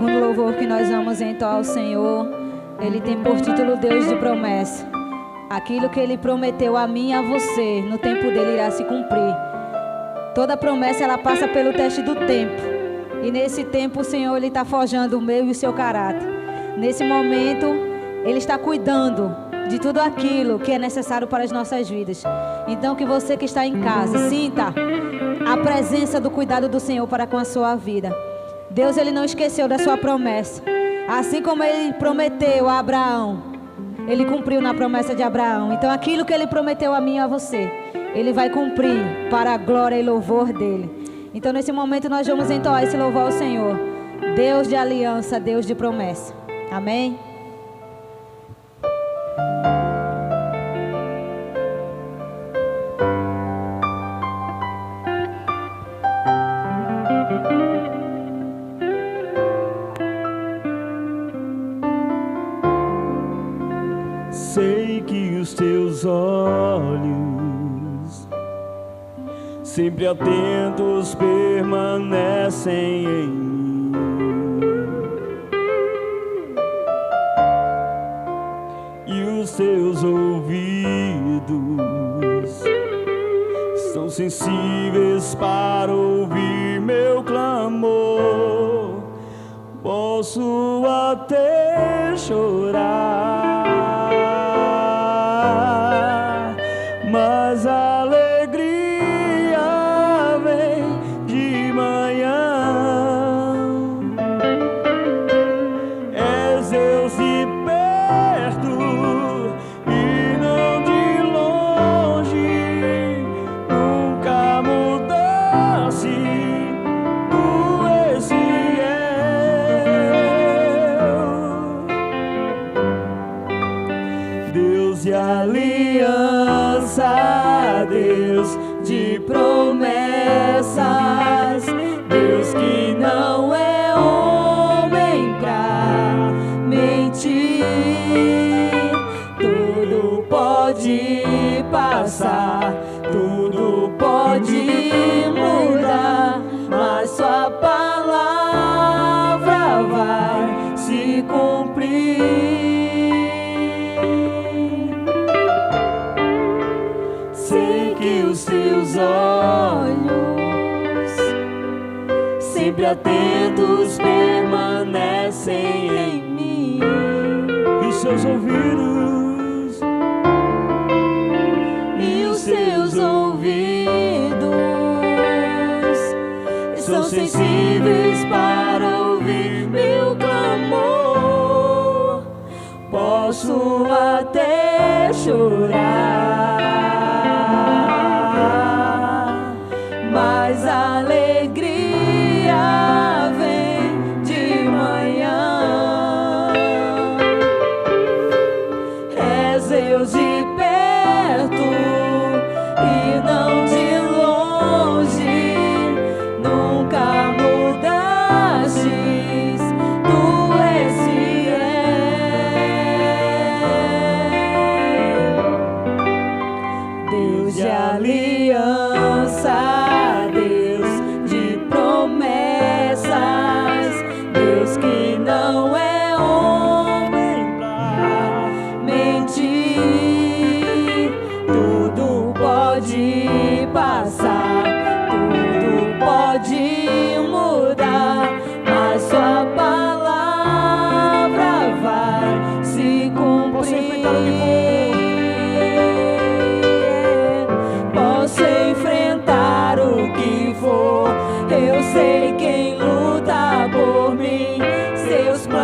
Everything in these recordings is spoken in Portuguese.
segundo louvor que nós vamos entoar ao Senhor, ele tem por título Deus de promessa. Aquilo que ele prometeu a mim e a você, no tempo dele irá se cumprir. Toda promessa ela passa pelo teste do tempo. E nesse tempo o Senhor ele está forjando o meu e o seu caráter. Nesse momento ele está cuidando de tudo aquilo que é necessário para as nossas vidas. Então que você que está em casa sinta a presença do cuidado do Senhor para com a sua vida. Deus ele não esqueceu da sua promessa. Assim como ele prometeu a Abraão, ele cumpriu na promessa de Abraão. Então aquilo que ele prometeu a mim e a você, ele vai cumprir para a glória e louvor dele. Então nesse momento nós vamos entoar esse louvor ao Senhor. Deus de aliança, Deus de promessa. Amém? Sei que os teus olhos, sempre atentos, permanecem em mim. E os teus ouvidos são sensíveis para ouvir meu clamor. Posso até chorar, mas a alegria vem de manhã. És Deus de perto e não de longe, nunca mudaste, tu és fiel. Deus de aliança, Deus de promessas, Deus que não é homem pra mentir. Tudo pode passar, tudo pode mudar, mas sua palavra vai se cumprir. Sei que os teus olhos, sempre atentos, permanecem em mim. E os seus ouvidos, e os seus ouvidos são sensíveis para ouvir meu clamor. Posso até chorar, mas a alegria vem de manhã. És Deus de perto e não de longe, nunca mudastes, tu és fiel. Deus de aliança, Deus de promessas, Deus que não é homem pra mentir. Tudo pode passar, tudo pode mudar, mas sua palavra vai se cumprir. Posso enfrentar o que for, eu sei quem luta por mim. Seus planos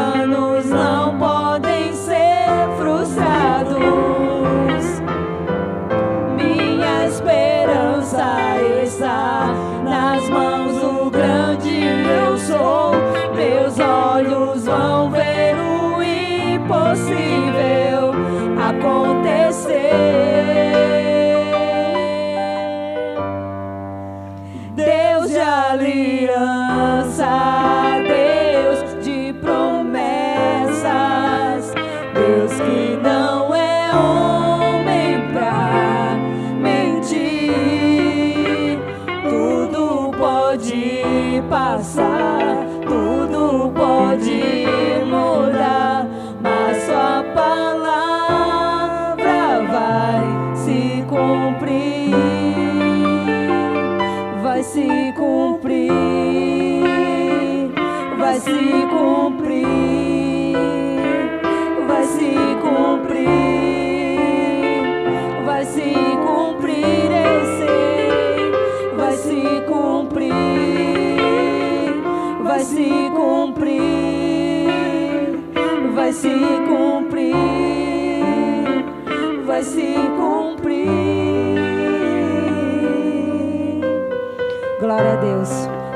pode mudar, mas sua palavra vai se cumprir, vai se cumprir, vai se cumprir, vai se cumprir, vai se cumprir, eu sei, vai se cumprir, vai se cumprir, vai se cumprir, vai se cumprir. Glória a Deus.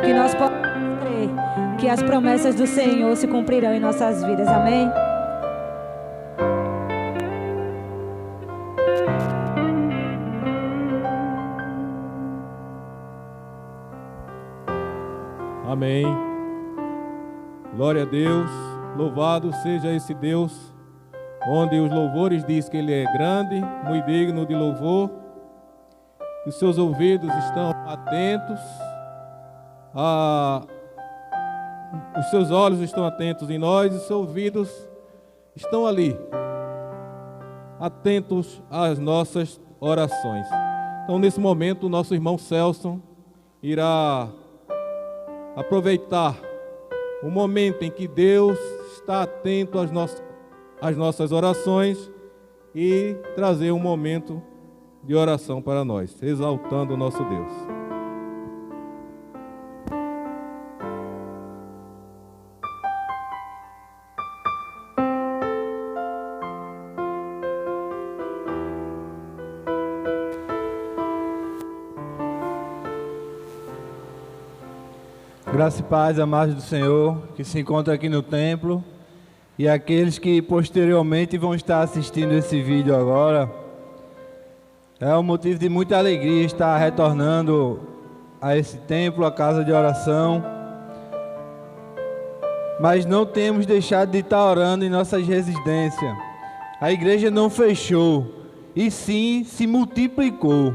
Que nós possamos crer que as promessas do Senhor se cumprirão em nossas vidas. Amém? Amém. Glória a Deus. Louvado seja esse Deus, onde os louvores diz que Ele é grande, muito digno de louvor. Que os seus ouvidos estão atentos, os seus olhos estão atentos em nós, e os seus ouvidos estão ali, atentos às nossas orações. Então, nesse momento, o nosso irmão Celso irá aproveitar o momento em que Deus está atento às nossas orações e trazer um momento de oração para nós, exaltando o nosso Deus. Graça e paz, amados do Senhor, que se encontram aqui no templo, e aqueles que posteriormente vão estar assistindo esse vídeo agora. É um motivo de muita alegria estar retornando a esse templo, a casa de oração. Mas não temos deixado de estar orando em nossas residências. A igreja não fechou, e sim se multiplicou.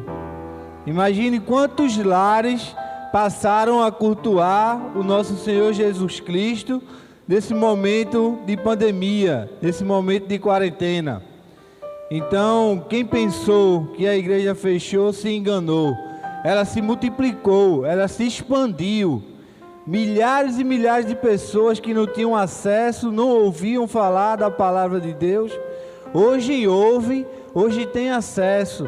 Imagine quantos lares passaram a cultuar o nosso Senhor Jesus Cristo nesse momento de pandemia, nesse momento de quarentena. Então, quem pensou que a igreja fechou se enganou. Ela se multiplicou, ela se expandiu. Milhares e milhares de pessoas que não tinham acesso, não ouviam falar da palavra de Deus, hoje ouvem, hoje têm acesso.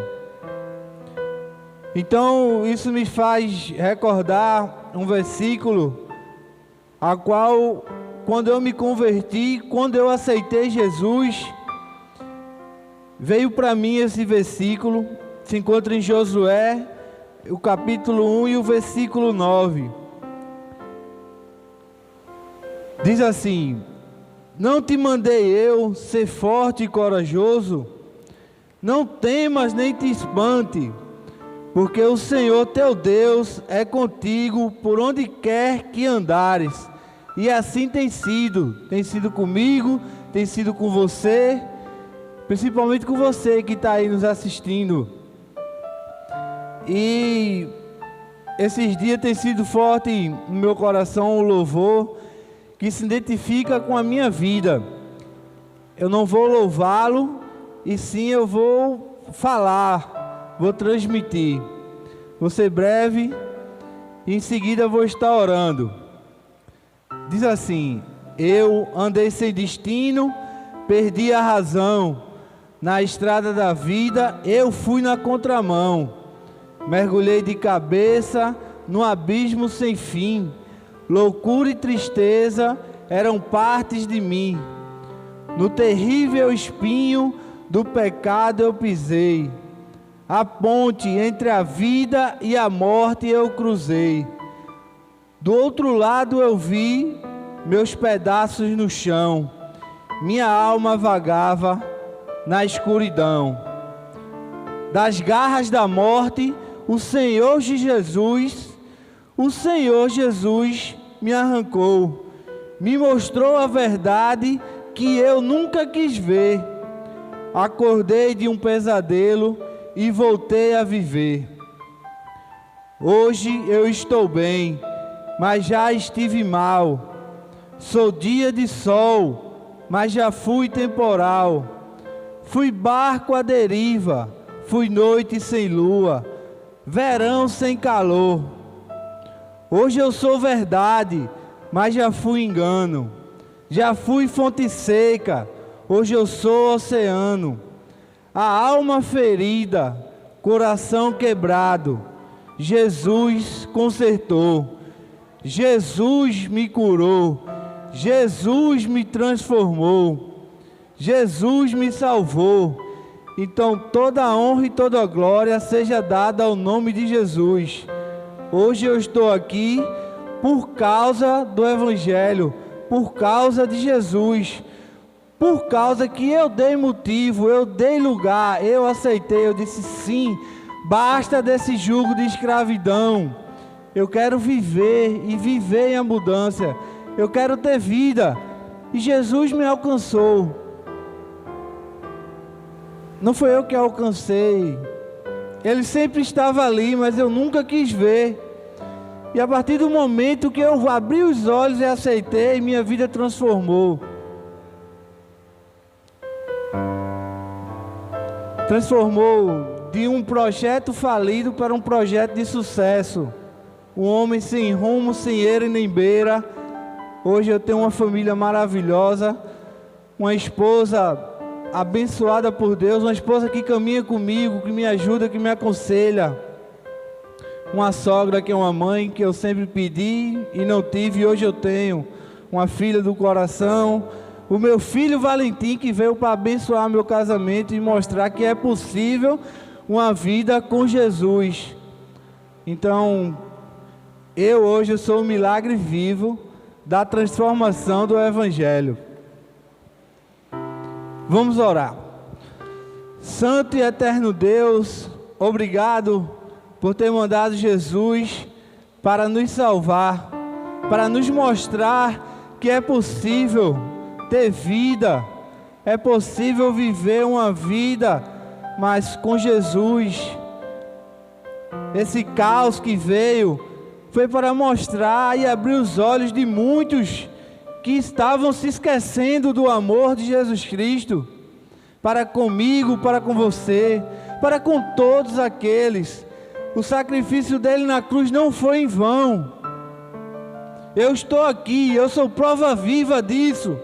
Então, isso me faz recordar um versículo, a qual, quando eu me converti, quando eu aceitei Jesus, veio para mim esse versículo, se encontra em Josué, o capítulo 1 e o versículo 9. Diz assim: não te mandei eu ser forte e corajoso? Não temas nem te espante, porque o Senhor teu Deus é contigo por onde quer que andares. E assim tem sido comigo, tem sido com você, principalmente com você que está aí nos assistindo. E esses dias tem sido forte no meu coração um louvor que se identifica com a minha vida. Eu não vou louvá-lo, e sim eu vou falar, vou transmitir. Vou ser breve e em seguida vou estar orando. Diz assim: eu andei sem destino, perdi a razão. Na estrada da vida eu fui na contramão. Mergulhei de cabeça no abismo sem fim. Loucura e tristeza eram partes de mim. No terrível espinho do pecado eu pisei. A ponte entre a vida e a morte eu cruzei. Do outro lado eu vi meus pedaços no chão. Minha alma vagava na escuridão. Das garras da morte, o Senhor Jesus me arrancou. Me mostrou a verdade que eu nunca quis ver. Acordei de um pesadelo e voltei a viver. Hoje eu estou bem, mas já estive mal. Sou dia de sol, mas já fui temporal. Fui barco à deriva, fui noite sem lua, verão sem calor. Hoje eu sou verdade, mas já fui engano. Já fui fonte seca, hoje eu sou oceano. A alma ferida, coração quebrado, Jesus consertou. Jesus me curou. Jesus me transformou. Jesus me salvou. Então toda a honra e toda a glória seja dada ao nome de Jesus. Hoje eu estou aqui por causa do Evangelho, por causa de Jesus, por causa que eu dei motivo, eu dei lugar, eu aceitei, eu disse sim, basta desse jugo de escravidão. Eu quero viver e viver em abundância. Eu quero ter vida. E Jesus me alcançou. Não foi eu que alcancei. Ele sempre estava ali, mas eu nunca quis ver. E a partir do momento que eu abri os olhos e aceitei, minha vida transformou. Transformou de um projeto falido para um projeto de sucesso. Um homem sem rumo, sem eira e nem beira. Hoje eu tenho uma família maravilhosa, uma esposa abençoada por Deus, uma esposa que caminha comigo, que me ajuda, que me aconselha. Uma sogra que é uma mãe que eu sempre pedi e não tive, e hoje eu tenho. Uma filha do coração. O meu filho Valentim, que veio para abençoar meu casamento e mostrar que é possível uma vida com Jesus. Então, hoje eu sou um milagre vivo da transformação do Evangelho. Vamos orar. Santo e eterno Deus, obrigado por ter mandado Jesus para nos salvar, para nos mostrar que é possível ter vida, é possível viver uma vida, mas com Jesus. Esse caos que veio foi para mostrar e abrir os olhos de muitos que estavam se esquecendo do amor de Jesus Cristo, para comigo, para com você, para com todos aqueles. O sacrifício dele na cruz não foi em vão. Eu estou aqui, eu sou prova viva disso,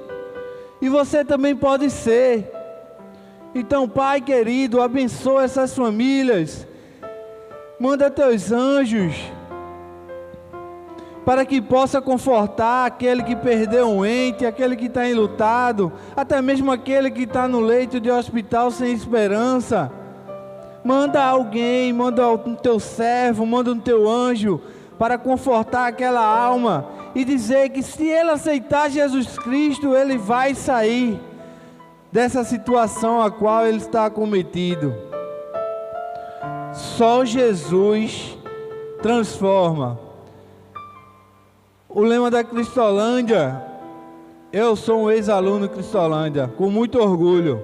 e você também pode ser. Então, Pai querido, abençoa essas famílias, manda teus anjos, para que possa confortar aquele que perdeu um ente, aquele que está enlutado, até mesmo aquele que está no leito de hospital sem esperança. Manda alguém, manda o teu servo, manda o teu anjo, para confortar aquela alma, e dizer que se ele aceitar Jesus Cristo, ele vai sair dessa situação a qual ele está acometido. Só Jesus transforma. O lema da Cristolândia, eu sou um ex-aluno Cristolândia, com muito orgulho,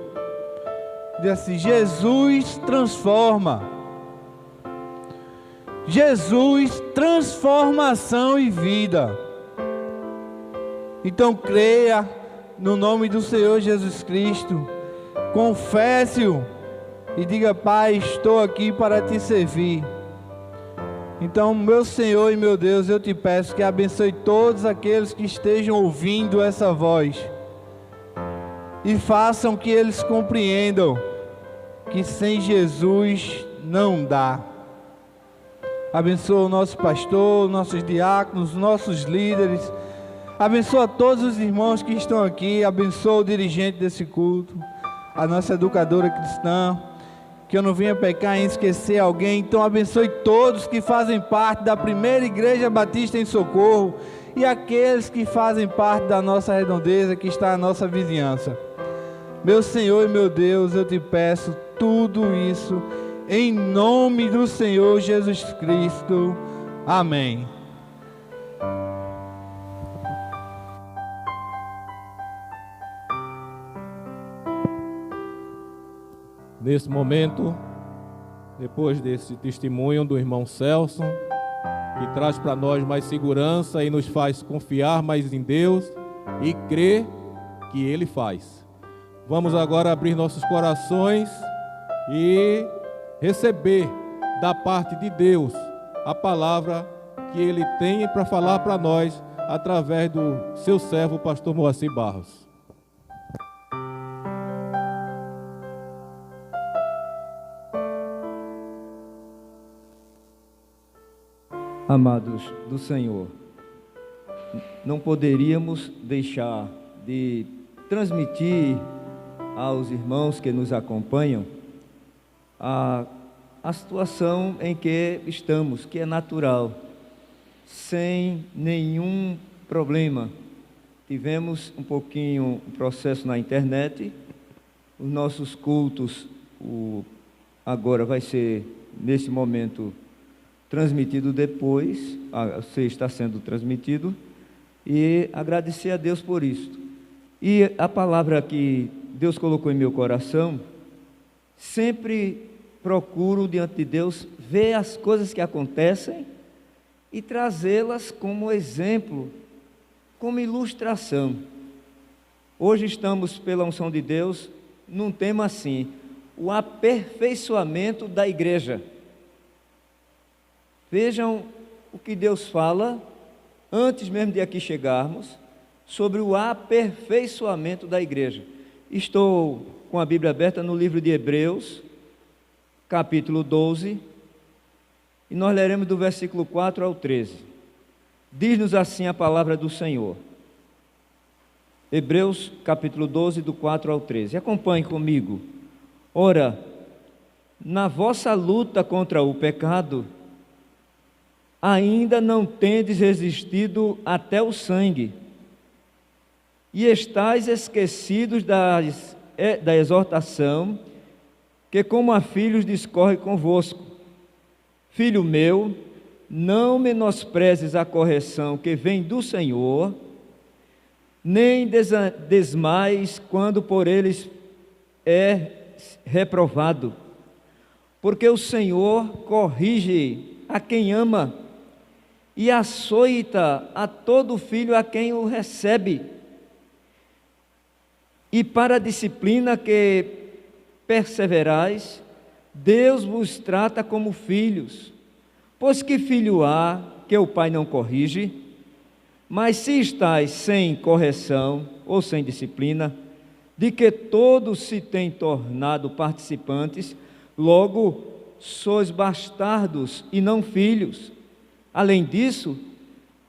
diz assim: Jesus transforma. Jesus, transformação e vida. Então creia no nome do Senhor Jesus Cristo, confesse-o e diga: Pai, estou aqui para te servir. Então, meu Senhor e meu Deus, eu te peço que abençoe todos aqueles que estejam ouvindo essa voz e façam que eles compreendam que sem Jesus não dá. Abençoa o nosso pastor, nossos diáconos, nossos líderes. Abençoa todos os irmãos que estão aqui. Abençoa o dirigente desse culto, a nossa educadora cristã. Que eu não venha pecar em esquecer alguém. Então abençoe todos que fazem parte da primeira Igreja Batista em Socorro e aqueles que fazem parte da nossa redondeza, que está na nossa vizinhança. Meu Senhor e meu Deus, eu te peço tudo isso em nome do Senhor Jesus Cristo. Amém. Nesse momento, depois desse testemunho do irmão Celso, que traz para nós mais segurança e nos faz confiar mais em Deus, e crer que Ele faz. Vamos agora abrir nossos corações e receber da parte de Deus a palavra que Ele tem para falar para nós através do seu servo, pastor Moacir Barros. Amados do Senhor, não poderíamos deixar de transmitir aos irmãos que nos acompanham a situação em que estamos, que é natural, sem nenhum problema. Tivemos um processo na internet, os nossos cultos, agora vai ser, nesse momento, transmitido depois, você está sendo transmitido, e agradecer a Deus por isso. E a palavra que Deus colocou em meu coração, sempre procuro diante de Deus ver as coisas que acontecem e trazê-las como exemplo, como ilustração. Hoje estamos, pela unção de Deus, num tema assim: o aperfeiçoamento da igreja. Vejam o que Deus fala, antes mesmo de aqui chegarmos, sobre o aperfeiçoamento da igreja. Estou com a Bíblia aberta no livro de Hebreus, capítulo 12, e nós leremos do versículo 4 ao 13. Diz-nos assim a palavra do Senhor. Hebreus, capítulo 12, do 4 ao 13. Acompanhe comigo. Ora, na vossa luta contra o pecado, ainda não tendes resistido até o sangue, e estáis esquecidos da exortação que como a filhos discorre convosco. Filho meu, não menosprezes a correção que vem do Senhor, nem desmais quando por eles é reprovado, porque o Senhor corrige a quem ama, e açoita a todo filho a quem o recebe. E para a disciplina que perseverais, Deus vos trata como filhos. Pois que filho há que o pai não corrige? Mas se estáis sem correção ou sem disciplina, de que todos se têm tornado participantes, logo sois bastardos e não filhos. Além disso,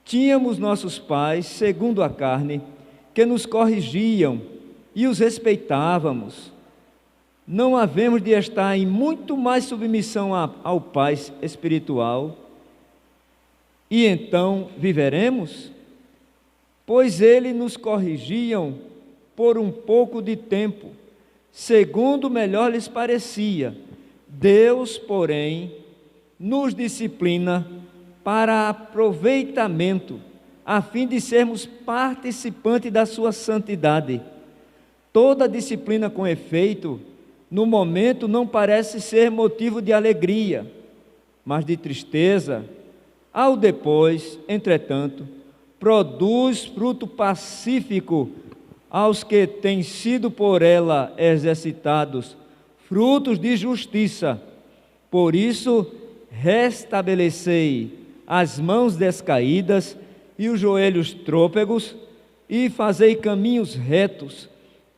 tínhamos nossos pais, segundo a carne, que nos corrigiam e os respeitávamos. Não havemos de estar em muito mais submissão ao Pai espiritual, e então viveremos? Pois eles nos corrigiam por um pouco de tempo, segundo melhor lhes parecia. Deus, porém, nos disciplina para aproveitamento, a fim de sermos participantes da sua santidade. Toda disciplina com efeito, no momento não parece ser motivo de alegria, mas de tristeza. Ao depois, entretanto, produz fruto pacífico aos que têm sido por ela exercitados, frutos de justiça. Por isso, restabelecei as mãos descaídas e os joelhos trôpegos, e fazei caminhos retos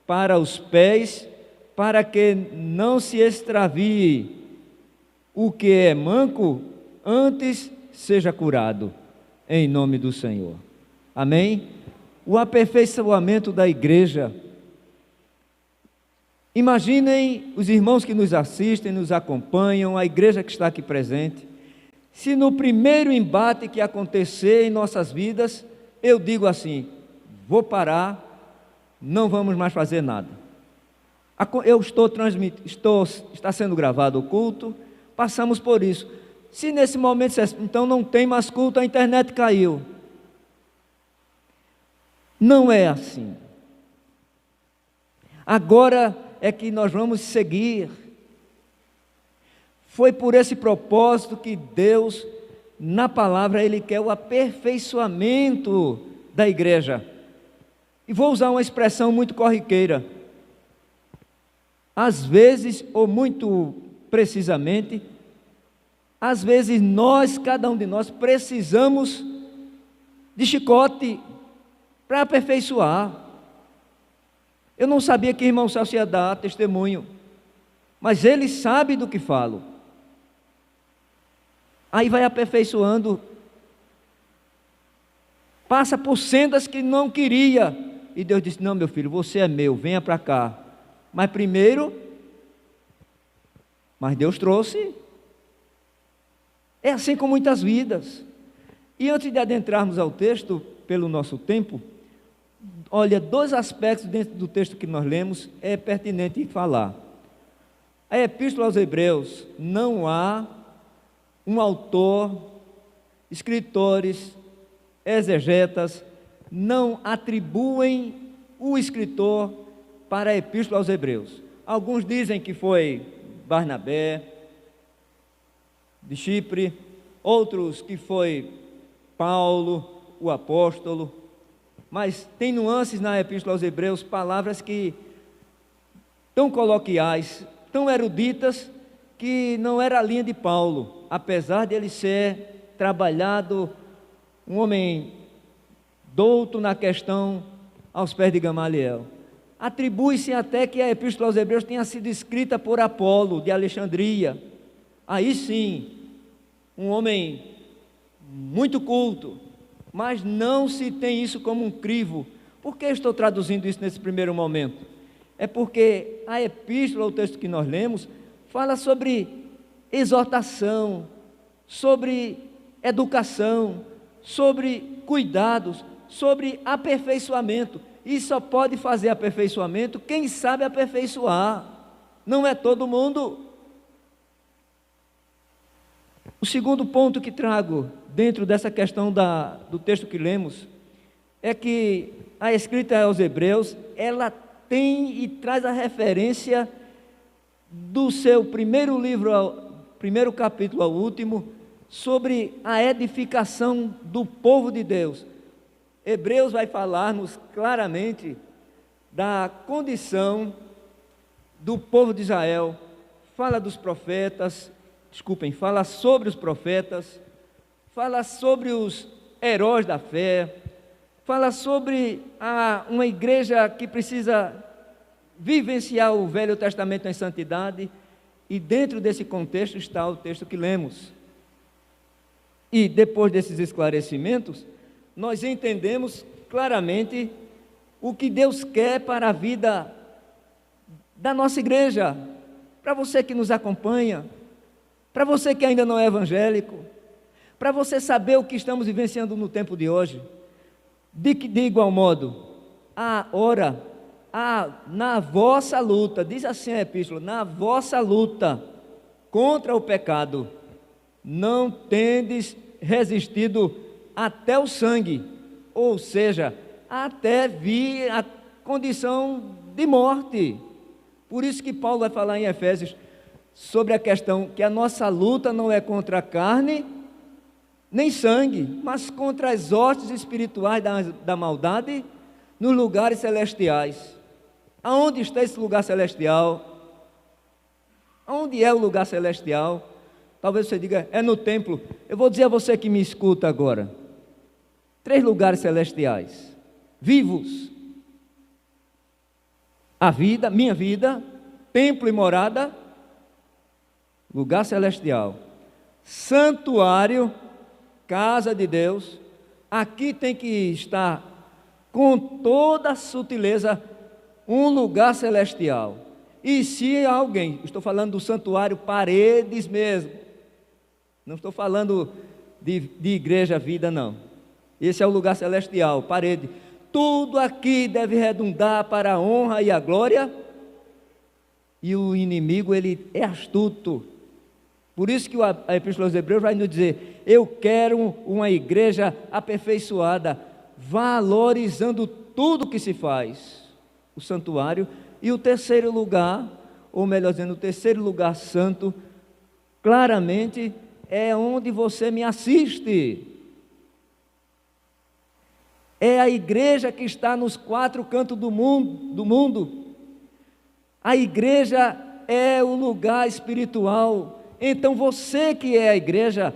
para os pés, para que não se extravie o que é manco, antes seja curado, em nome do Senhor. Amém? O aperfeiçoamento da igreja. Imaginem os irmãos que nos assistem, nos acompanham, a igreja que está aqui presente. Se no primeiro embate que acontecer em nossas vidas, eu digo assim: vou parar, não vamos mais fazer nada. Está sendo gravado o culto, passamos por isso. Se nesse momento, então não tem mais culto, a internet caiu. Não é assim. Agora é que nós vamos seguir. Foi por esse propósito que Deus, na palavra, Ele quer o aperfeiçoamento da igreja. E vou usar uma expressão muito corriqueira. Às vezes, ou muito precisamente, às vezes nós, cada um de nós, precisamos de chicote para aperfeiçoar. Eu não sabia que irmão Celso ia dar testemunho, mas ele sabe do que falo. Aí vai aperfeiçoando, passa por sendas que não queria, e Deus disse: não, meu filho, você é meu, venha para cá. Mas Deus trouxe. É assim com muitas vidas. E antes de adentrarmos ao texto, pelo nosso tempo, olha, 2 aspectos dentro do texto que nós lemos é pertinente falar. A Epístola aos Hebreus, não há um autor, escritores, exegetas, não atribuem o escritor para a Epístola aos Hebreus. Alguns dizem que foi Barnabé, de Chipre, outros que foi Paulo, o apóstolo, mas tem nuances na Epístola aos Hebreus, palavras que tão coloquiais, tão eruditas, que não era a linha de Paulo, apesar de ele ser trabalhado, um homem douto na questão aos pés de Gamaliel. Atribui-se até que a Epístola aos Hebreus tenha sido escrita por Apolo, de Alexandria. Aí sim, um homem muito culto, mas não se tem isso como um crivo. Por que estou traduzindo isso nesse primeiro momento? É porque a epístola, o texto que nós lemos, fala sobre exortação, sobre educação, sobre cuidados, sobre aperfeiçoamento. E só pode fazer aperfeiçoamento quem sabe aperfeiçoar. Não é todo mundo. O segundo ponto que trago dentro dessa questão do texto que lemos é que a escrita aos Hebreus, ela tem e traz a referência do seu primeiro livro, primeiro capítulo ao último, sobre a edificação do povo de Deus. Hebreus vai falar-nos claramente da condição do povo de Israel, fala dos profetas, fala sobre os profetas, fala sobre os heróis da fé, fala sobre uma igreja que precisa vivenciar o Velho Testamento em santidade, e dentro desse contexto está o texto que lemos. E depois desses esclarecimentos, nós entendemos claramente o que Deus quer para a vida da nossa igreja, para você que nos acompanha, para você que ainda não é evangélico, para você saber o que estamos vivenciando no tempo de hoje. De igual modo, na vossa luta, diz assim a epístola, na vossa luta contra o pecado, não tendes resistido até o sangue, ou seja, até vir a condição de morte. Por isso que Paulo vai falar em Efésios sobre a questão que a nossa luta não é contra a carne nem sangue, mas contra as hostes espirituais da maldade nos lugares celestiais. Aonde está esse lugar celestial? Aonde é o lugar celestial? Talvez você diga, é no templo. Eu vou dizer a você que me escuta agora. 3 lugares celestiais, vivos. A vida, minha vida, templo e morada, lugar celestial. Santuário, casa de Deus. Aqui tem que estar com toda a sutileza um lugar celestial. E se alguém, estou falando do santuário, paredes mesmo, não estou falando de igreja vida, não. Esse é o lugar celestial, parede. Tudo aqui deve redundar para a honra e a glória, e o inimigo, ele é astuto. Por isso que a Epístola aos Hebreus vai nos dizer, eu quero uma igreja aperfeiçoada, valorizando tudo que se faz, o santuário. E o terceiro lugar, ou melhor dizendo, o terceiro lugar santo, claramente é onde você me assiste. é a igreja que está nos quatro cantos do mundo. A igreja é o lugar espiritual. Então você que é a igreja,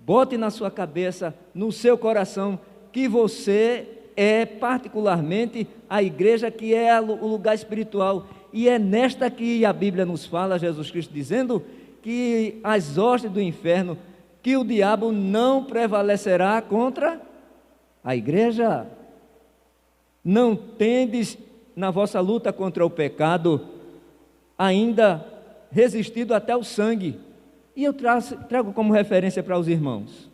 bote na sua cabeça, no seu coração, que você é particularmente a igreja que é o lugar espiritual. E é nesta que a Bíblia nos fala, Jesus Cristo dizendo que as hostes do inferno, que o diabo não prevalecerá contra a igreja. Não tendes na vossa luta contra o pecado ainda resistido até o sangue. E eu trago como referência para os irmãos.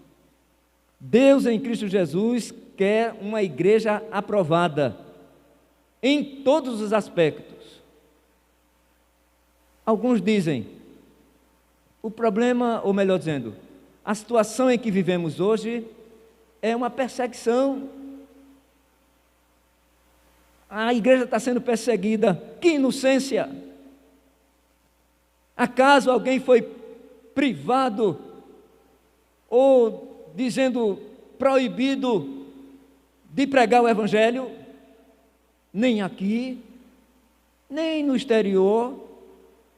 Deus em Cristo Jesus quer uma igreja aprovada em todos os aspectos. Alguns dizem, o problema, ou melhor dizendo, a situação em que vivemos hoje é uma perseguição. A igreja está sendo perseguida. Que inocência! Acaso alguém foi privado ou dizendo proibido de pregar o evangelho? Nem aqui, nem no exterior.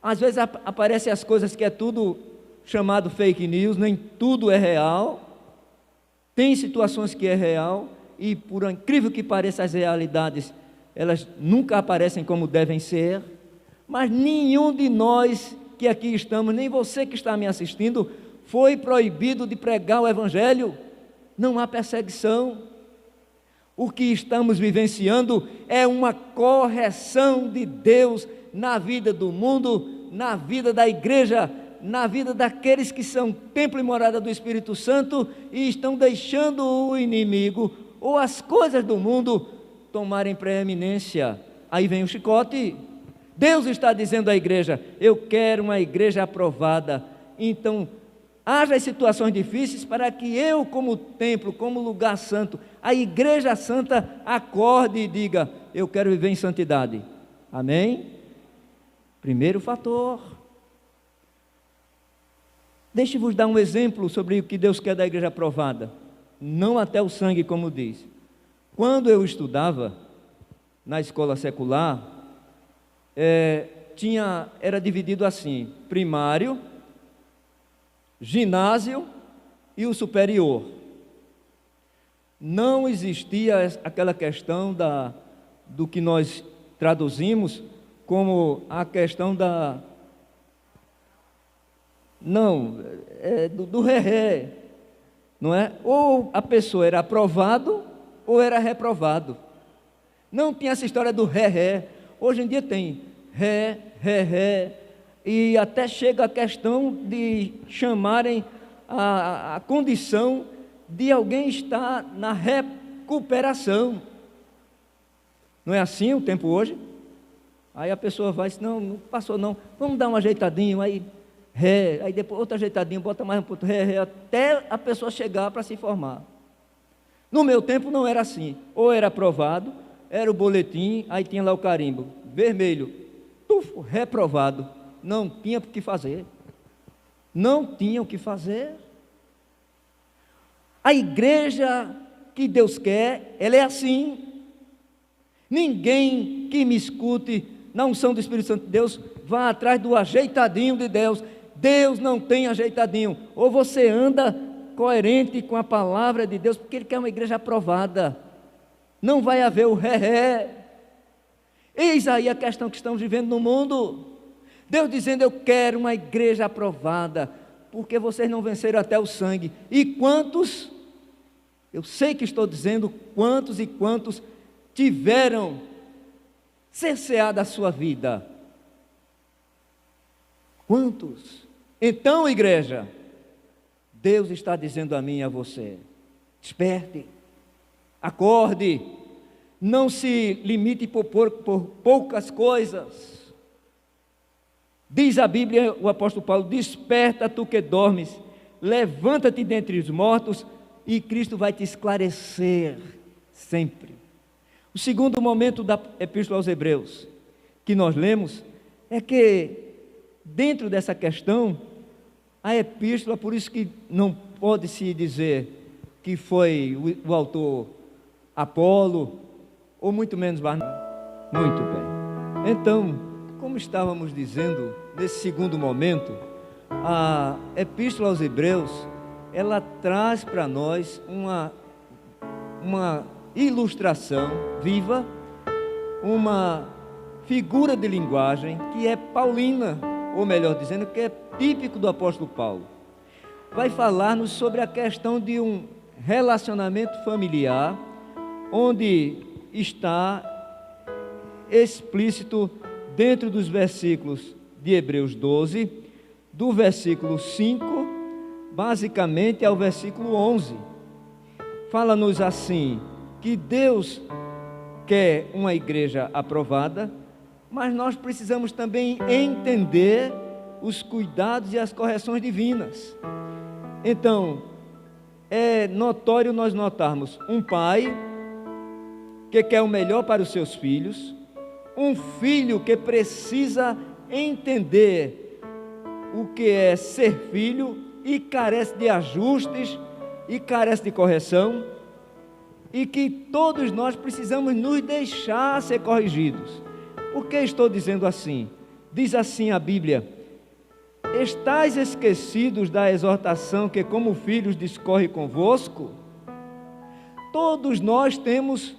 Às vezes aparecem as coisas que é tudo chamado fake news, nem tudo é real. Tem situações que é real e, por incrível que pareça, as realidades, elas nunca aparecem como devem ser. Mas nenhum de nós que aqui estamos, nem você que está me assistindo, foi proibido de pregar o evangelho. Não há perseguição. O que estamos vivenciando é uma correção de Deus na vida do mundo, na vida da igreja, na vida daqueles que são templo e morada do Espírito Santo e estão deixando o inimigo ou as coisas do mundo tomarem preeminência. Aí vem o chicote. Deus está dizendo à igreja, eu quero uma igreja aprovada. Então, haja situações difíceis para que eu, como templo, como lugar santo, a igreja santa, acorde e diga, eu quero viver em santidade. Amém? Primeiro fator. Deixe-vos dar um exemplo sobre o que Deus quer da igreja aprovada. Não até o sangue, como diz. Quando eu estudava na escola secular, era dividido assim, primário, ginásio e o superior. Não existia aquela questão do que nós traduzimos como a questão do ré, não é? Ou a pessoa era aprovado ou era reprovado. Não tinha essa história do ré. Hoje em dia tem ré, e até chega a questão de chamarem a condição de alguém estar na recuperação. Não é assim o tempo hoje? Aí a pessoa vai e diz, não passou não, vamos dar um ajeitadinho, aí ré, aí depois outro ajeitadinho, bota mais um ponto, ré, até a pessoa chegar para se formar. No meu tempo não era assim, ou era aprovado, era o boletim, aí tinha lá o carimbo, vermelho, reprovado, não tinha o que fazer. Não tinha o que fazer. A igreja que Deus quer, ela é assim. Ninguém que me escute na unção do Espírito Santo de Deus vá atrás do ajeitadinho de Deus. Deus não tem ajeitadinho. Ou você anda coerente com a palavra de Deus, porque Ele quer uma igreja aprovada. Não vai haver o ré. Eis aí a questão que estamos vivendo no mundo. Deus dizendo, eu quero uma igreja aprovada, porque vocês não venceram até o sangue. E quantos, eu sei que estou dizendo quantos e quantos tiveram cerceado a sua vida. Quantos? Então, igreja, Deus está dizendo a mim e a você, desperte, acorde, não se limite por poucas coisas. Diz a Bíblia, o apóstolo Paulo, desperta tu que dormes, levanta-te dentre os mortos e Cristo vai te esclarecer sempre. O segundo momento da Epístola aos Hebreus que nós lemos é que dentro dessa questão, a epístola, por isso que não pode se dizer que foi o autor Apolo, ou muito menos Barnabé. Muito bem. Então, como estávamos dizendo, nesse segundo momento, a Epístola aos Hebreus, ela traz para nós uma ilustração viva, uma figura de linguagem que é paulina, ou melhor dizendo, que é típico do apóstolo Paulo. Vai falar-nos sobre a questão de um relacionamento familiar, onde está explícito dentro dos versículos de Hebreus 12, do versículo 5, basicamente ao versículo 11. Fala-nos assim, que Deus quer uma igreja aprovada, mas nós precisamos também entender os cuidados e as correções divinas. Então, é notório nós notarmos um pai que quer o melhor para os seus filhos, um filho que precisa entender o que é ser filho e carece de ajustes e carece de correção, e que todos nós precisamos nos deixar ser corrigidos. Por que estou dizendo assim? Diz assim a Bíblia: estais esquecidos da exortação que como filhos discorre convosco? Todos nós temos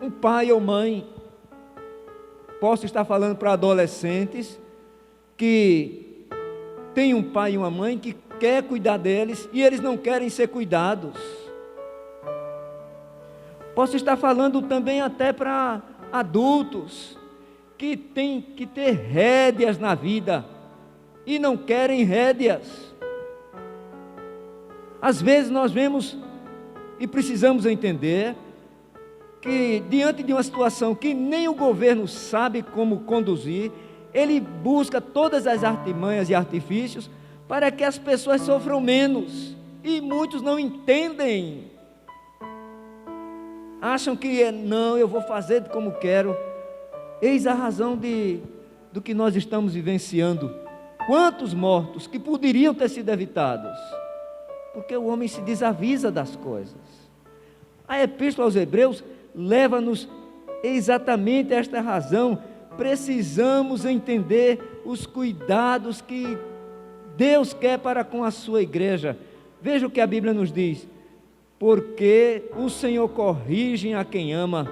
um pai ou mãe. Posso estar falando para adolescentes que tem um pai e uma mãe que quer cuidar deles e eles não querem ser cuidados. Posso estar falando também até para adultos que têm que ter rédeas na vida e não querem rédeas. Às vezes nós vemos e precisamos entender que diante de uma situação que nem o governo sabe como conduzir, ele busca todas as artimanhas e artifícios para que as pessoas sofram menos, e muitos não entendem, acham que não, eu vou fazer como quero. Eis a razão do que nós estamos vivenciando. Quantos mortos que poderiam ter sido evitados? Porque o homem se desavisa das coisas. A Epístola aos Hebreus leva-nos exatamente a esta razão. Precisamos entender os cuidados que Deus quer para com a sua igreja. Veja o que a Bíblia nos diz: porque o Senhor corrige a quem ama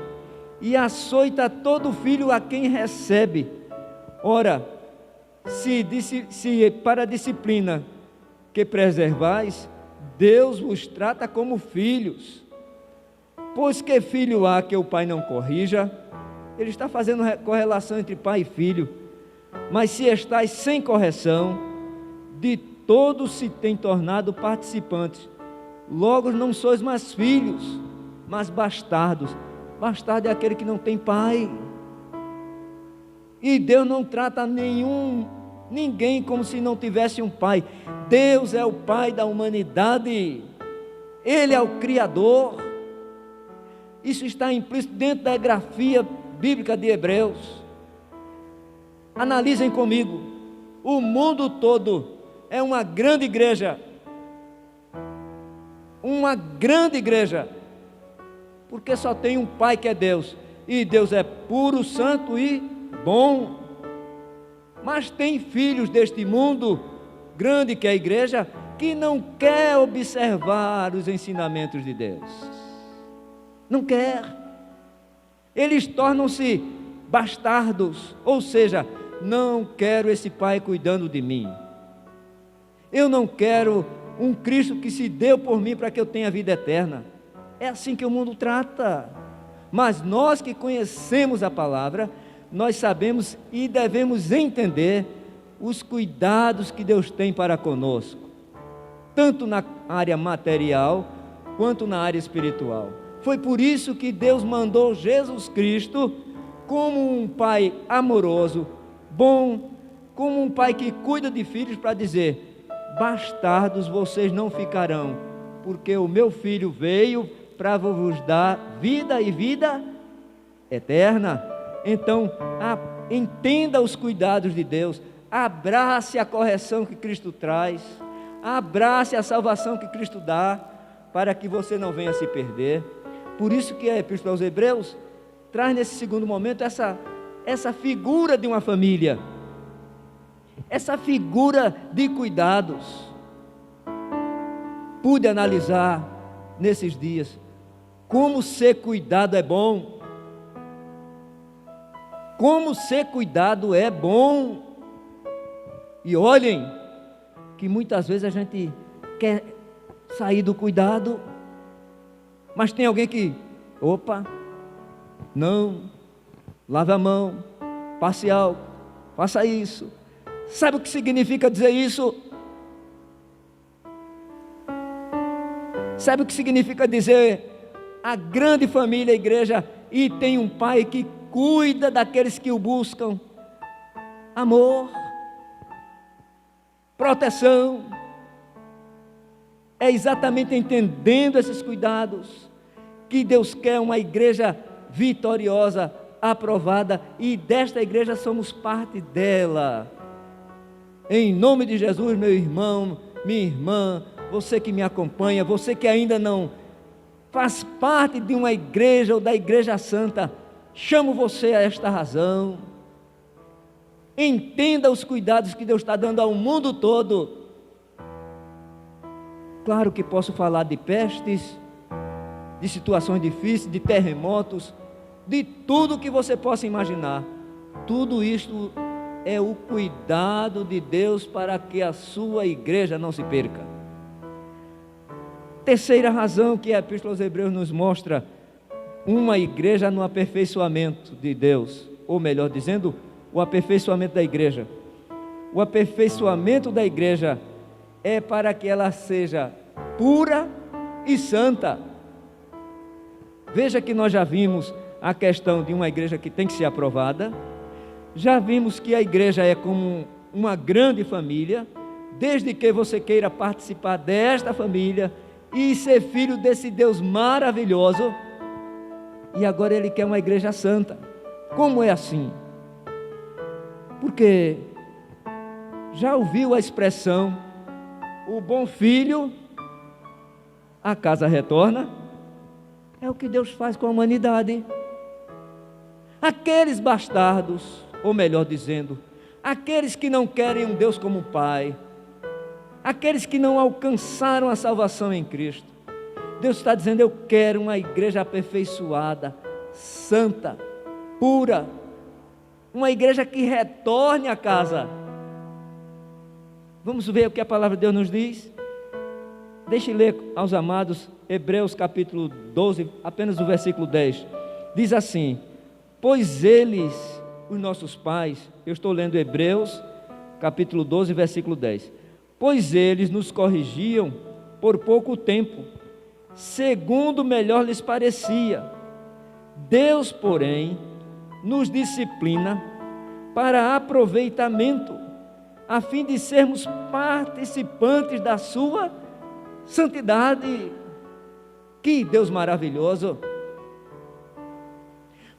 e açoita todo filho a quem recebe. Ora, se para a disciplina que preservais, Deus vos trata como filhos. Pois que filho há que o pai não corrija? Ele está fazendo correlação entre pai e filho. Mas se estáis sem correção, de todos se tem tornado participantes. Logo não sois mais filhos, mas bastardos. Bastardo é aquele que não tem pai. E Deus não trata ninguém como se não tivesse um pai. Deus é o pai da humanidade. Ele é o Criador. Isso está implícito dentro da grafia bíblica de Hebreus. Analisem comigo. O mundo todo é uma grande igreja. Uma grande igreja. Porque só tem um Pai que é Deus. E Deus é puro, santo e bom. Mas tem filhos deste mundo grande que é a igreja, que não quer observar os ensinamentos de Deus. Não quer. Eles tornam-se bastardos, ou seja, não quero esse pai cuidando de mim. Eu não quero um Cristo que se deu por mim para que eu tenha vida eterna. É assim que o mundo trata. Mas nós que conhecemos a palavra, nós sabemos e devemos entender os cuidados que Deus tem para conosco, tanto na área material quanto na área espiritual. Foi por isso que Deus mandou Jesus Cristo como um pai amoroso, bom, como um pai que cuida de filhos, para dizer: bastardos vocês não ficarão, porque o meu filho veio para vos dar vida e vida eterna. Então, entenda os cuidados de Deus, abrace a correção que Cristo traz, abrace a salvação que Cristo dá, para que você não venha se perder. Por isso que a Epístola aos Hebreus traz nesse segundo momento essa figura de uma família, essa figura de cuidados. Pude analisar nesses dias como ser cuidado é bom. Como ser cuidado é bom. E olhem que muitas vezes a gente quer sair do cuidado, mas tem alguém que, opa, não, lave a mão, passe álcool, faça isso. Sabe o que significa dizer isso? Sabe o que significa dizer a grande família, a igreja, e tem um pai que cuida daqueles que o buscam? Amor, proteção. É exatamente entendendo esses cuidados que Deus quer uma igreja vitoriosa, aprovada, e desta igreja somos parte dela. Em nome de Jesus, meu irmão, minha irmã, você que me acompanha, você que ainda não faz parte de uma igreja ou da Igreja Santa, chamo você a esta razão. Entenda os cuidados que Deus está dando ao mundo todo. Claro que posso falar de pestes, de situações difíceis, de terremotos, de tudo que você possa imaginar. Tudo isto é o cuidado de Deus para que a sua igreja não se perca. Terceira razão que a Epístola aos Hebreus nos mostra: uma igreja no aperfeiçoamento de Deus, ou melhor dizendo, o aperfeiçoamento da igreja. O aperfeiçoamento da igreja é para que ela seja pura e santa. Veja que nós já vimos a questão de uma igreja que tem que ser aprovada, já vimos que a igreja é como uma grande família, desde que você queira participar desta família e ser filho desse Deus maravilhoso. E agora Ele quer uma igreja santa. Como é assim? Porque já ouviu a expressão, o bom filho a casa retorna? É o que Deus faz com a humanidade. Aqueles bastardos, ou melhor dizendo, aqueles que não querem um Deus como Pai, aqueles que não alcançaram a salvação em Cristo, Deus está dizendo: eu quero uma igreja aperfeiçoada, santa, pura, uma igreja que retorne à casa. Vamos ver o que a palavra de Deus nos diz? Deixe eu ler aos amados Hebreus capítulo 12, apenas o versículo 10. Diz assim: pois eles, os nossos pais, eu estou lendo Hebreus capítulo 12, versículo 10. Pois eles nos corrigiam por pouco tempo, segundo melhor lhes parecia. Deus, porém, nos disciplina para aproveitamento, a fim de sermos participantes da sua santidade. Que Deus maravilhoso!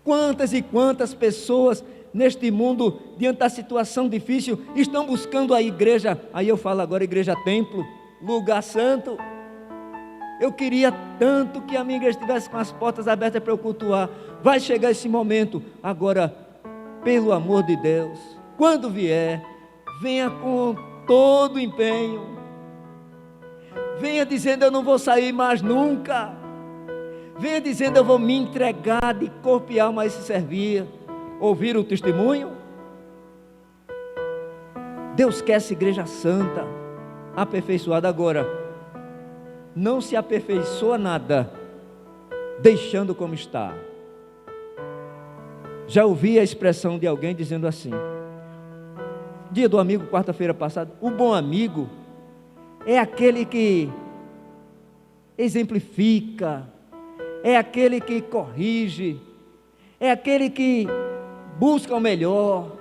Quantas e quantas pessoas neste mundo, diante da situação difícil, estão buscando a igreja, aí eu falo agora igreja templo, lugar santo. Eu queria tanto que a minha igreja estivesse com as portas abertas para eu cultuar. Vai chegar esse momento. Agora, pelo amor de Deus, quando vier, venha com todo o empenho, venha dizendo: eu não vou sair mais nunca. Venha dizendo: eu vou me entregar de corpo e alma a esse servir. Ouvir o testemunho? Deus quer essa igreja santa, aperfeiçoada. Agora, não se aperfeiçoa nada deixando como está. Já ouvi a expressão de alguém dizendo assim: dia do amigo, quarta-feira passada, o bom amigo é aquele que exemplifica, é aquele que corrige, é aquele que busca o melhor,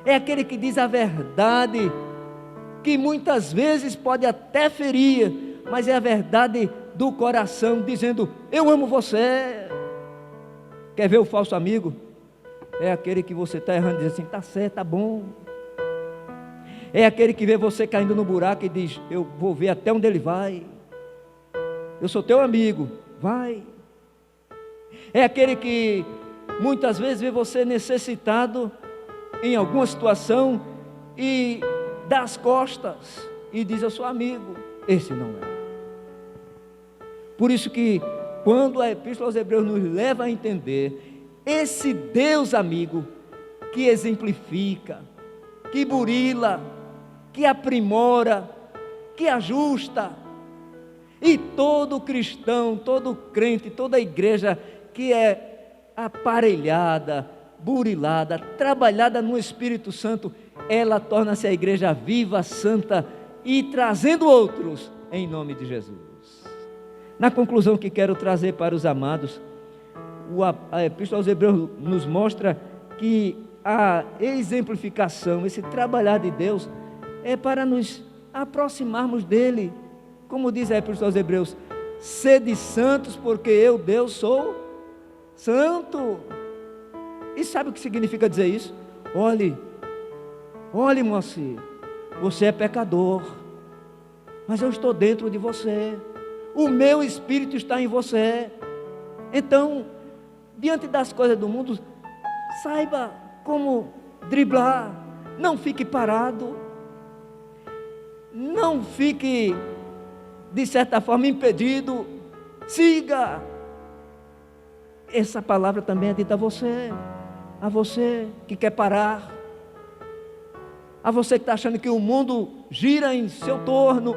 é aquele que diz a verdade, que muitas vezes pode até ferir, mas é a verdade do coração, dizendo: eu amo você. Quer ver o falso amigo? É aquele que você está errando e diz assim: está certo, está bom. É aquele que vê você caindo no buraco e diz: eu vou ver até onde ele vai. Eu sou teu amigo, vai. É aquele que muitas vezes vê você necessitado em alguma situação e dá as costas e diz: eu sou amigo. Esse não é. Por isso que quando a Epístola aos Hebreus nos leva a entender esse Deus amigo que exemplifica, que burila, que aprimora, que ajusta, e todo cristão, todo crente, toda igreja que é aparelhada, burilada, trabalhada no Espírito Santo, ela torna-se a igreja viva, santa e trazendo outros em nome de Jesus. Na conclusão que quero trazer para os amados, a Epístola aos Hebreus nos mostra que a exemplificação, esse trabalhar de Deus, é para nos aproximarmos dele. Como diz a Epístola aos Hebreus: sede santos, porque eu, Deus, sou santo. E sabe o que significa dizer isso? Olhe, Moacir, você é pecador, mas eu estou dentro de você, o meu Espírito está em você. Então, diante das coisas do mundo, saiba como driblar, não fique parado, não fique, de certa forma, impedido, siga. Essa palavra também é dita a você que quer parar, a você que está achando que o mundo gira em seu torno.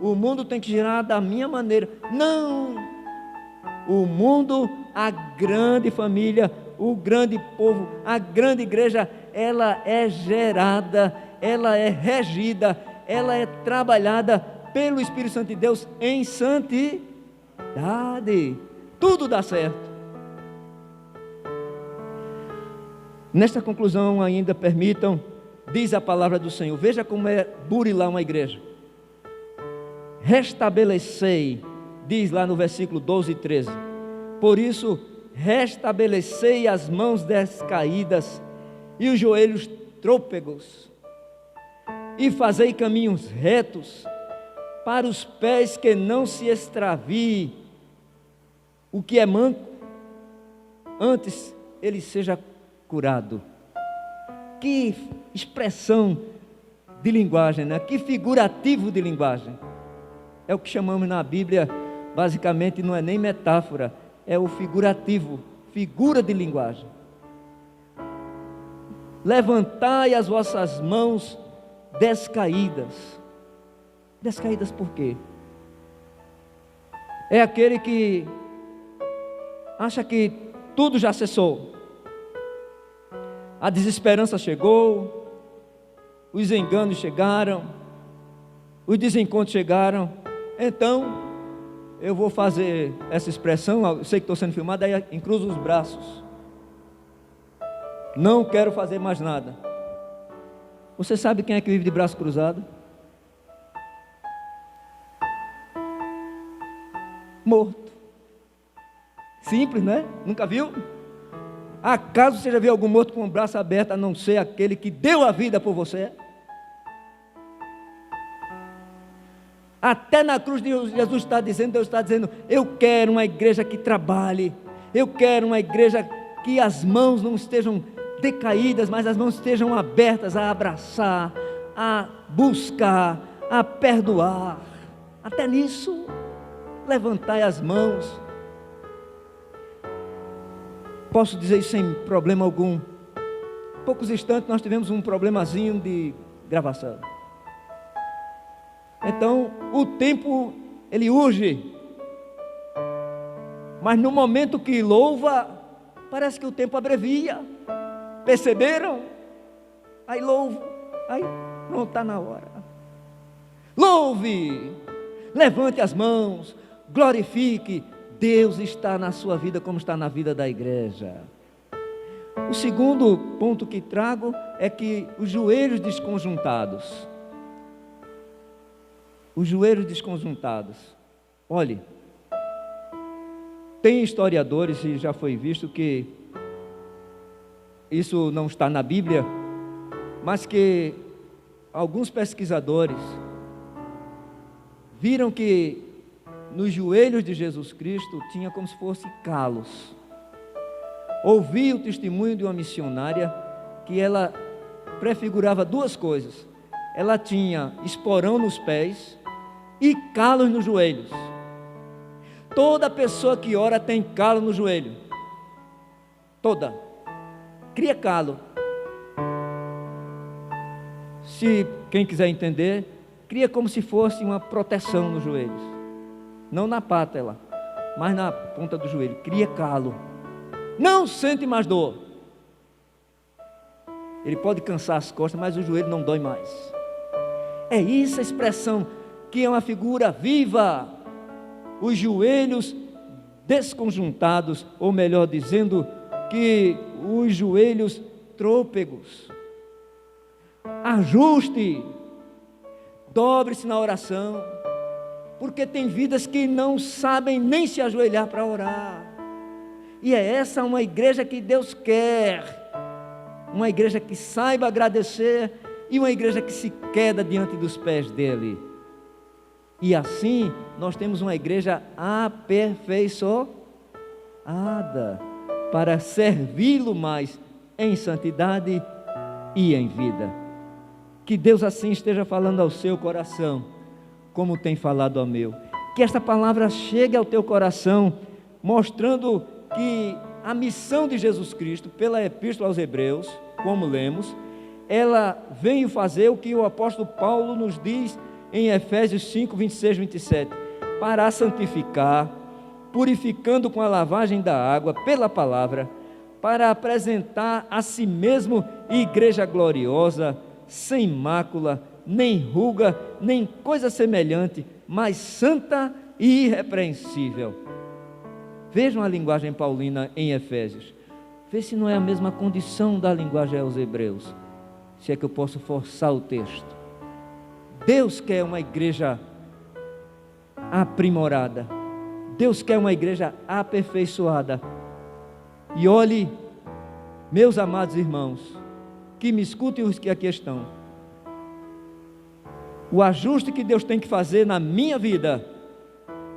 O mundo tem que girar da minha maneira. Não! O mundo, a grande família, o grande povo, a grande igreja, ela é gerada, ela é regida, ela é trabalhada pelo Espírito Santo de Deus em santidade. Tudo dá certo. Nesta conclusão ainda permitam, diz a palavra do Senhor, veja como é burilar uma igreja. Restabelecei, diz lá no versículo 12 e 13, por isso restabelecei as mãos descaídas e os joelhos trôpegos, e fazei caminhos retos para os pés, que não se extravie o que é manco, antes ele seja curado. Que expressão de linguagem, né? Que figurativo de linguagem. É o que chamamos na Bíblia, basicamente não é nem metáfora, é o figurativo, figura de linguagem. Levantai as vossas mãos descaídas. Descaídas por quê? É aquele que acha que tudo já cessou, a desesperança chegou, os enganos chegaram, os desencontros chegaram. Então eu vou fazer essa expressão, eu sei que estou sendo filmado, aí encruzo os braços, não quero fazer mais nada. Você sabe quem é que vive de braço cruzado? Morto. Simples, né? Nunca viu? Acaso você já viu algum morto com o braço aberto, a não ser aquele que deu a vida por você? Até na cruz de Jesus está dizendo, Deus está dizendo: eu quero uma igreja que trabalhe, eu quero uma igreja que as mãos não estejam decaídas, mas as mãos estejam abertas a abraçar, a buscar, a perdoar. Até nisso, levantai as mãos. Posso dizer isso sem problema algum. Poucos instantes nós tivemos um problemazinho de gravação. Então o tempo ele urge, mas no momento que louva, parece que o tempo abrevia. Perceberam? Aí louvo, aí não está na hora. Louve, levante as mãos, glorifique. Deus está na sua vida como está na vida da igreja. O segundo ponto que trago é que os joelhos desconjuntados. Os joelhos desconjuntados. Olhe, tem historiadores, e já foi visto que isso não está na Bíblia, mas que alguns pesquisadores viram que nos joelhos de Jesus Cristo tinha como se fosse calos. ouvi o testemunho de uma missionária que ela prefigurava duas coisas. Ela tinha esporão nos pés e calos nos joelhos. Toda pessoa que ora tem calo no joelho. Toda. Cria calo. Se quem quiser entender, cria como se fosse uma proteção nos joelhos. Não na pátela, mas na ponta do joelho. Cria calo. Não sente mais dor. Ele pode cansar as costas, mas o joelho não dói mais. É isso a expressão, que é uma figura viva. Os joelhos desconjuntados, ou melhor dizendo, que os joelhos trôpegos. Ajuste, dobre-se na oração, porque tem vidas que não sabem nem se ajoelhar para orar. E é essa uma igreja que Deus quer. Uma igreja que saiba agradecer e uma igreja que se queda diante dos pés dele. E assim nós temos uma igreja aperfeiçoada para servi-lo mais em santidade e em vida. Que Deus assim esteja falando ao seu coração, como tem falado ao meu. Que esta palavra chegue ao teu coração, mostrando que a missão de Jesus Cristo, pela Epístola aos Hebreus, como lemos, ela veio fazer o que o apóstolo Paulo nos diz em Efésios 5, 26, 27, para santificar, purificando com a lavagem da água pela palavra, para apresentar a si mesmo igreja gloriosa, sem mácula, nem ruga, nem coisa semelhante, mas santa e irrepreensível. Vejam a linguagem paulina em Efésios. Vê se não é a mesma condição da linguagem aos Hebreus, se é que eu posso forçar o texto. Deus quer uma igreja aprimorada, Deus quer uma igreja aperfeiçoada. E olhe, meus amados irmãos, que me escutem os que aqui estão, o ajuste que Deus tem que fazer na minha vida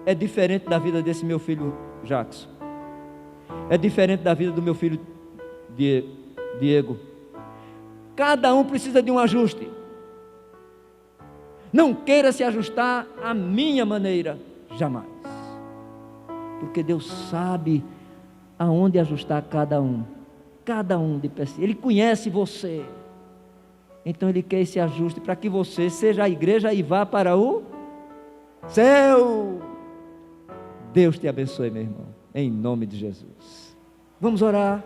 é diferente da vida desse meu filho Jackson, é diferente da vida do meu filho Diego. Cada um precisa de um ajuste. Não queira se ajustar à minha maneira, jamais, porque Deus sabe aonde ajustar cada um de pessoa. Ele conhece você, então Ele quer esse ajuste para que você seja a igreja e vá para o céu. Deus te abençoe, meu irmão, em nome de Jesus. Vamos orar.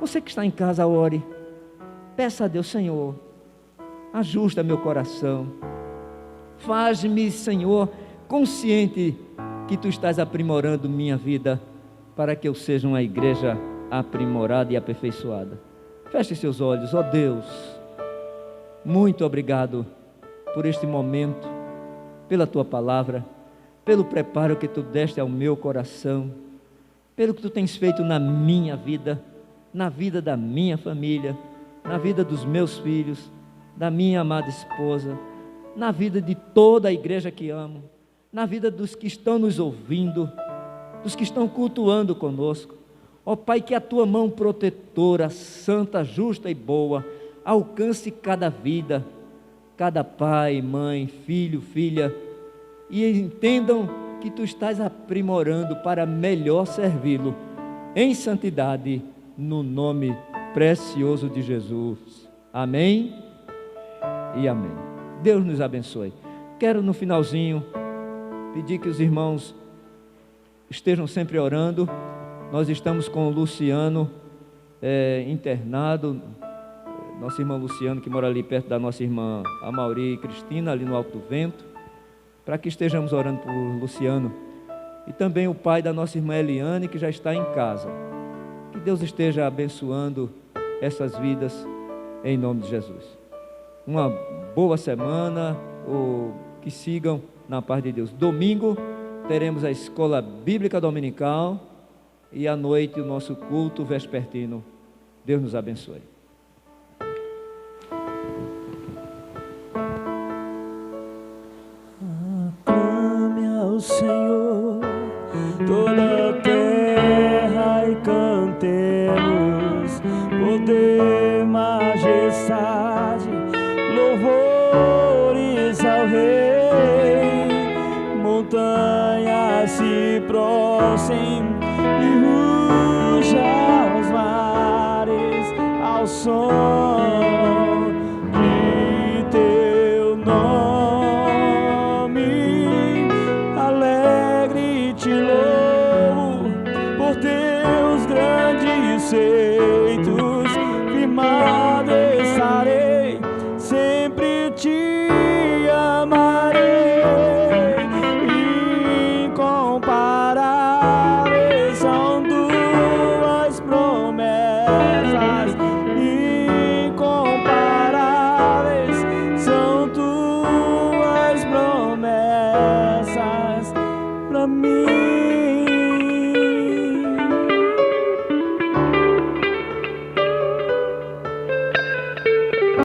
Você que está em casa, ore. Peça a Deus: Senhor, ajusta meu coração. Faz-me, Senhor, consciente que Tu estás aprimorando minha vida, para que eu seja uma igreja aprimorada e aperfeiçoada. Feche seus olhos. Ó Deus, muito obrigado por este momento, pela Tua palavra, pelo preparo que Tu deste ao meu coração, pelo que Tu tens feito na minha vida, na vida da minha família, na vida dos meus filhos, da minha amada esposa, na vida de toda a igreja que amo, na vida dos que estão nos ouvindo, dos que estão cultuando conosco. Ó Pai, que a Tua mão protetora, santa, justa e boa, alcance cada vida, cada pai, mãe, filho, filha, e entendam que Tu estás aprimorando para melhor servi-lo em santidade, no nome precioso de Jesus. Amém e amém. Deus nos abençoe. Quero no finalzinho pedir que os irmãos estejam sempre orando. Nós estamos com o Luciano internado, nosso irmão Luciano, que mora ali perto da nossa irmã Amauri e Cristina, ali no Alto do Vento, para que estejamos orando por Luciano, e também o pai da nossa irmã Eliane, que já está em casa. Que Deus esteja abençoando essas vidas em nome de Jesus. Uma boa semana, que sigam na paz de Deus. Domingo teremos a escola bíblica dominical e à noite o nosso culto vespertino. Deus nos abençoe.